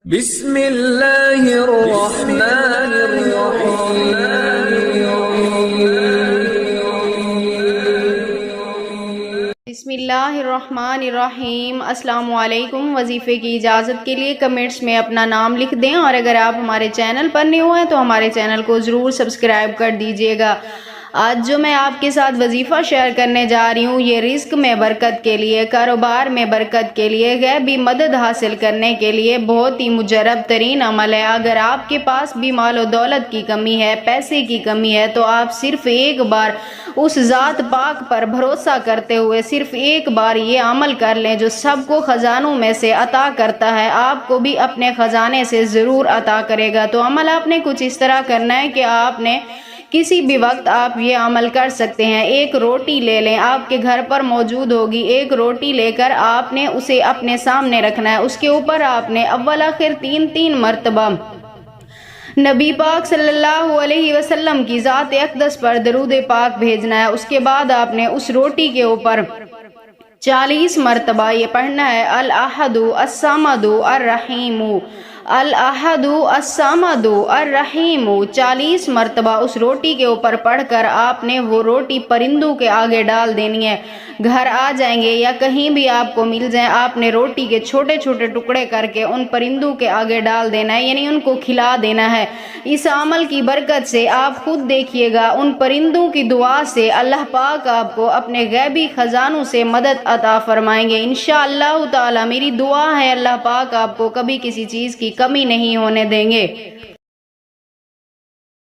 بسم اللہ الرحمن الرحیم۔ بسم اللہ الرحمن الرحیم۔ السلام علیکم۔ وظیفے کی اجازت کے لیے کمنٹس میں اپنا نام لکھ دیں، اور اگر آپ ہمارے چینل پر نئے ہوئے ہیں تو ہمارے چینل کو ضرور سبسکرائب کر دیجیے گا۔ آج جو میں آپ کے ساتھ وظیفہ شیئر کرنے جا رہی ہوں، یہ رزق میں برکت کے لیے، کاروبار میں برکت کے لیے، غیبی مدد حاصل کرنے کے لیے بہت ہی مجرب ترین عمل ہے۔ اگر آپ کے پاس بھی مال و دولت کی کمی ہے، پیسے کی کمی ہے، تو آپ صرف ایک بار اس ذات پاک پر بھروسہ کرتے ہوئے صرف ایک بار یہ عمل کر لیں جو سب کو خزانوں میں سے عطا کرتا ہے، آپ کو بھی اپنے خزانے سے ضرور عطا کرے گا۔ تو عمل آپ نے کچھ اس طرح کرنا ہے کہ آپ نے کسی بھی وقت آپ یہ عمل کر سکتے ہیں۔ ایک روٹی لے لیں، آپ کے گھر پر موجود ہوگی، ایک روٹی لے کر آپ نے اسے اپنے سامنے رکھنا ہے۔ اس کے اوپر آپ نے اول آخر تین مرتبہ نبی پاک صلی اللہ علیہ وسلم کی ذات اقدس پر درود پاک بھیجنا ہے۔ اس کے بعد آپ نے اس روٹی کے اوپر 40 مرتبہ یہ پڑھنا ہے، الاحد الصمد الرحیم، الاحد الصمد الرحیم۔ 40 مرتبہ اس روٹی کے اوپر پڑھ کر آپ نے وہ روٹی پرندوں کے آگے ڈال دینی ہے۔ گھر آ جائیں گے یا کہیں بھی آپ کو مل جائیں، آپ نے روٹی کے چھوٹے چھوٹے ٹکڑے کر کے ان پرندوں کے آگے ڈال دینا ہے، یعنی ان کو کھلا دینا ہے۔ اس عمل کی برکت سے آپ خود دیکھیے گا، ان پرندوں کی دعا سے اللہ پاک آپ کو اپنے غیبی خزانوں سے مدد عطا فرمائیں گے انشاءاللہ تعالی۔ میری دعا ہے اللہ پاک آپ کو کبھی کسی چیز کی کمی نہیں ہونے دیں گے۔